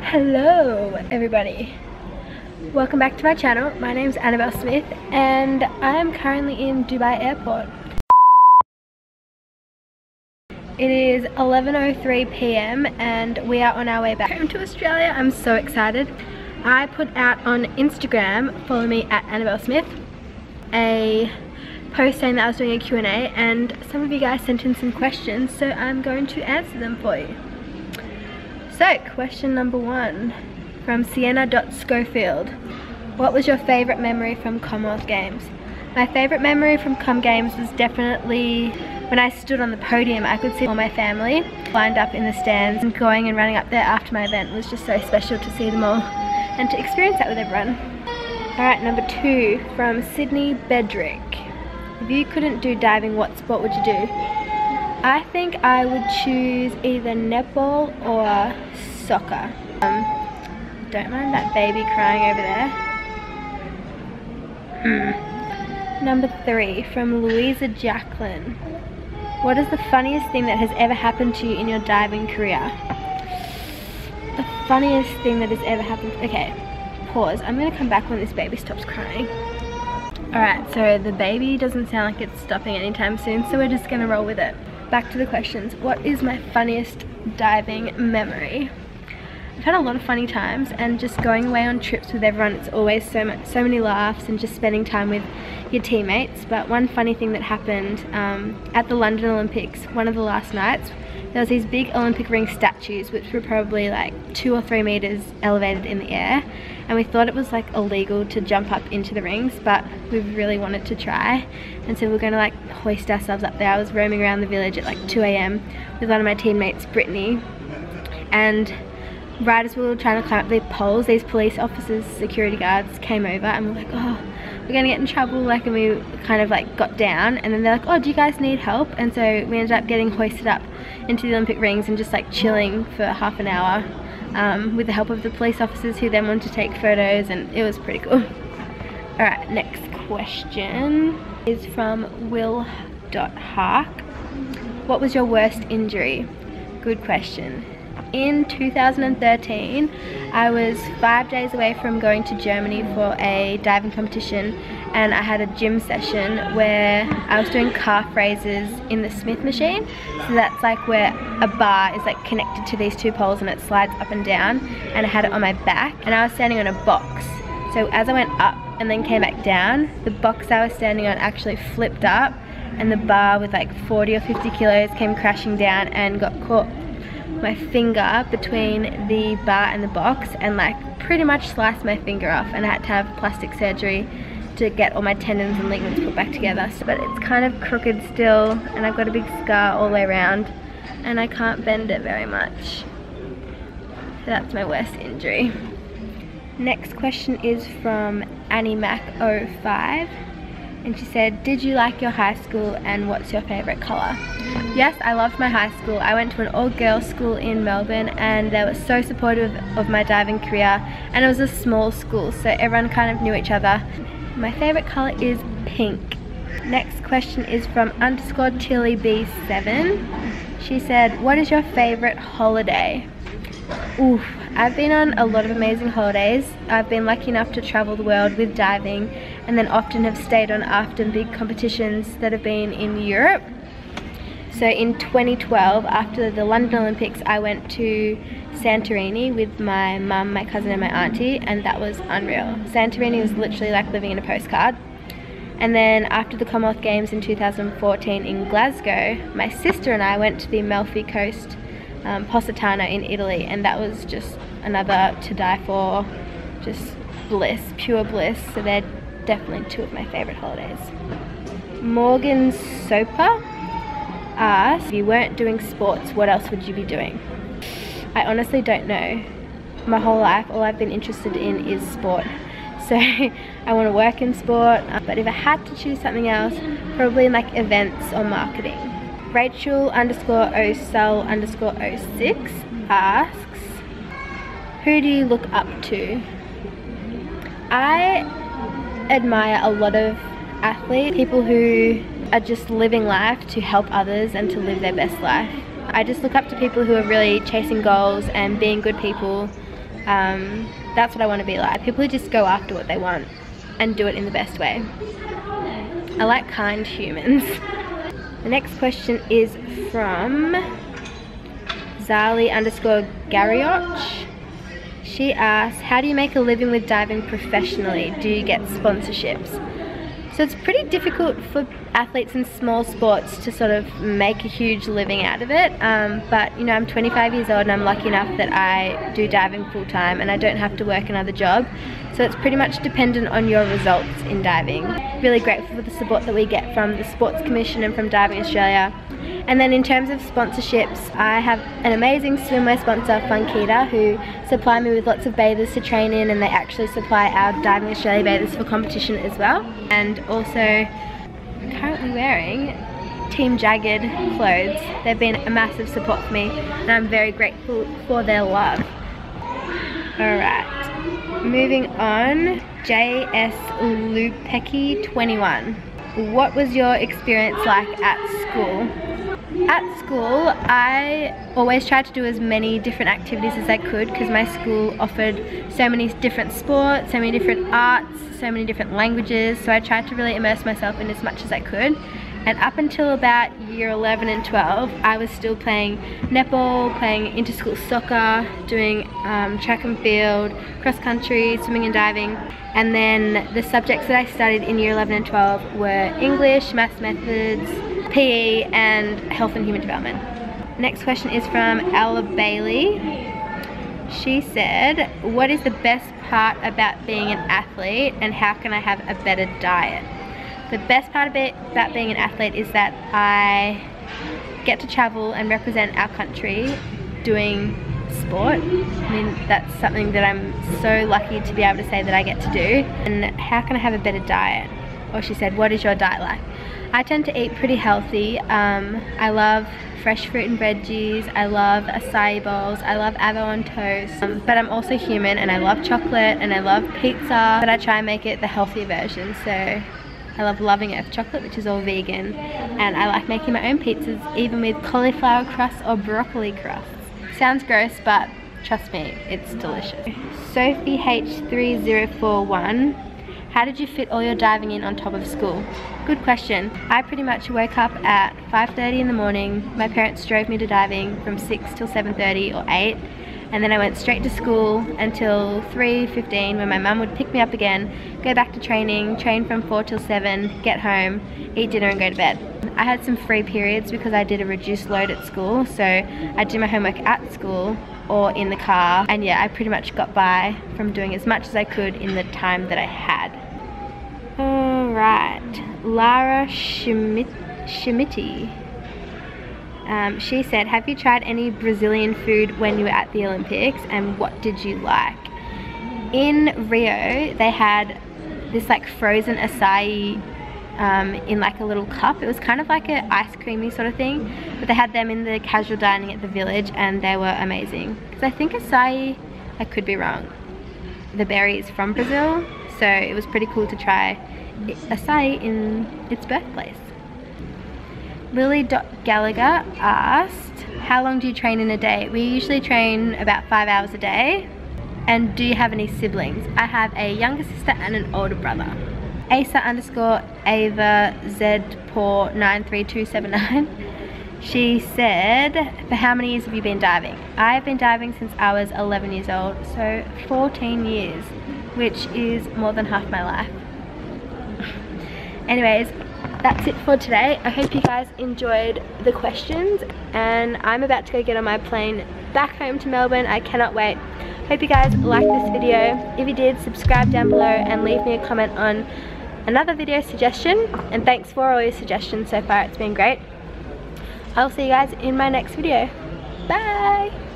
Hello everybody, welcome back to my channel. My name's Annabelle Smith and I'm currently in Dubai Airport. It is 11:03 p.m. and we are on our way back home to Australia. I'm so excited. I put out on Instagram, follow me at Annabelle Smith, a post saying that I was doing a Q&A and some of you guys sent in some questions, so I'm going to answer them for you. So, question number 1 from Sienna.Schofield. What was your favourite memory from Commonwealth Games? My favourite memory from Com Games was definitely when I stood on the podium. I could see all my family lined up in the stands, and going and running up there after my event was just so special to see them all and to experience that with everyone. Alright, number 2 from Sydney Bedrick. If you couldn't do diving, what sport would you do? I think I would choose either netball or soccer. Don't mind that baby crying over there. Number 3 from Louisa Jacqueline. What is the funniest thing that has ever happened to you in your diving career? The funniest thing that has ever happened. Okay, pause. I'm gonna come back when this baby stops crying. Alright, so the baby doesn't sound like it's stopping anytime soon, so we're just gonna roll with it. Back to the questions. What is my funniest diving memory? I've had a lot of funny times, and just going away on trips with everyone, it's always so many laughs and just spending time with your teammates. But one funny thing that happened at the London Olympics, one of the last nights, there was these big Olympic ring statues which were probably like 2 or 3 meters elevated in the air, and we thought it was like illegal to jump up into the rings, but we really wanted to try, and so we were going to like hoist ourselves up there. I was roaming around the village at like 2 a.m. with one of my teammates, Brittany, and right as we were trying to climb up the poles, these police officers, security guards came over, and we were like, oh, we're gonna get in trouble, like, and we kind of like got down, and then they're like, oh, do you guys need help? And so we ended up getting hoisted up into the Olympic rings and just like chilling for half an hour with the help of the police officers, who then wanted to take photos, and it was pretty cool. Alright, next question is from Will.Hark. What was your worst injury? Good question. In 2013, I was 5 days away from going to Germany for a diving competition, and I had a gym session where I was doing calf raises in the Smith machine. So that's like where a bar is like connected to these 2 poles and it slides up and down, and I had it on my back, and I was standing on a box. So as I went up and then came back down, the box I was standing on actually flipped up, and the bar with like 40 or 50 kilos came crashing down and got caught my finger between the bar and the box, and like pretty much sliced my finger off, and I had to have plastic surgery to get all my tendons and ligaments put back together. But it's kind of crooked still, and I've got a big scar all the way around, and I can't bend it very much. So that's my worst injury. Next question is from AnnieMac05, and she said, did you like your high school, and what's your favourite colour? Yes, I loved my high school. I went to an all-girls school in Melbourne, and they were so supportive of my diving career, and it was a small school, so everyone kind of knew each other. My favourite colour is pink. Next question is from _TillyB7. She said, what is your favourite holiday? Oof, I've been on a lot of amazing holidays. I've been lucky enough to travel the world with diving, and then often have stayed on after big competitions that have been in Europe. So in 2012, after the London Olympics, I went to Santorini with my mum, my cousin and my auntie, and that was unreal. Santorini was literally like living in a postcard. And then after the Commonwealth Games in 2014 in Glasgow, my sister and I went to the Amalfi Coast, Positano in Italy, and that was just another to die for, just bliss, pure bliss. So they're definitely 2 of my favourite holidays. Morgan Soper asked, if you weren't doing sports, what else would you be doing? I honestly don't know. My whole life, all I've been interested in is sport. So I want to work in sport, but if I had to choose something else, probably in like events or marketing. Rachel_Osel_06 asks, who do you look up to? I admire a lot of athletes, people who are just living life to help others and to live their best life. I just look up to people who are really chasing goals and being good people, That's what I want to be like. People who just go after what they want and do it in the best way. I like kind humans. The next question is from Zali_Garioch. She asks, how do you make a living with diving professionally? Do you get sponsorships? So it's pretty difficult for athletes in small sports to sort of make a huge living out of it, but you know, I'm 25 years old and I'm lucky enough that I do diving full time and I don't have to work another job, so it's pretty much dependent on your results in diving. Really grateful for the support that we get from the Sports Commission and from Diving Australia. And then in terms of sponsorships, I have an amazing swimwear sponsor, Funkita, who supply me with lots of bathers to train in, and they actually supply our Diving Australia bathers for competition as well. And also, I'm currently wearing Team Jagged clothes. They've been a massive support for me and I'm very grateful for their love. Alright, moving on. JS Lupecki 21. What was your experience like at school? At school, I always tried to do as many different activities as I could because my school offered so many different sports, so many different arts, so many different languages, so I tried to really immerse myself in as much as I could. And up until about year 11 and 12, I was still playing netball, playing inter-school soccer, doing track and field, cross country, swimming and diving. And then the subjects that I studied in year 11 and 12 were English, maths methods, PE, and health and human development. Next question is from Ella Bailey. She said, what is the best part about being an athlete and how can I have a better diet? The best part about being an athlete is that I get to travel and represent our country doing sport. I mean, that's something that I'm so lucky to be able to say that I get to do. And how can I have a better diet? Or she said, what is your diet like? I tend to eat pretty healthy. I love fresh fruit and veggies, I love acai bowls, I love avo on toast, but I'm also human and I love chocolate and I love pizza, but I try and make it the healthier version. So I love Loving Earth chocolate, which is all vegan, and I like making my own pizzas, even with cauliflower crusts or broccoli crusts. Sounds gross, but trust me, it's delicious. Sophie H3041, how did you fit all your diving in on top of school? Good question. I pretty much woke up at 5:30 in the morning. My parents drove me to diving from 6 till 7:30 or 8. And then I went straight to school until 3:15 when my mum would pick me up again, go back to training, train from 4 till 7, get home, eat dinner and go to bed. I had some free periods because I did a reduced load at school, so I do my homework at school or in the car, and yeah, I pretty much got by from doing as much as I could in the time that I had. Alright, Lara Schmitti. She said, have you tried any Brazilian food when you were at the Olympics and what did you like? In Rio, they had this like frozen acai in like a little cup. It was kind of like an ice creamy sort of thing, but they had them in the casual dining at the village and they were amazing. Because I think acai, I could be wrong, the berry is from Brazil, so it was pretty cool to try acai in its birthplace. Lily.Gallagher asked, how long do you train in a day? We usually train about 5 hours a day. And do you have any siblings? I have a younger sister and an older brother. Asa_Ava Z-Paw 93279. She said, for how many years have you been diving? I've been diving since I was 11 years old, so 14 years, which is more than half my life. Anyways, that's it for today. I hope you guys enjoyed the questions and I'm about to go get on my plane back home to Melbourne. I cannot wait. Hope you guys liked this video. If you did, subscribe down below and leave me a comment on another video suggestion, and thanks for all your suggestions so far, it's been great. I'll see you guys in my next video. Bye!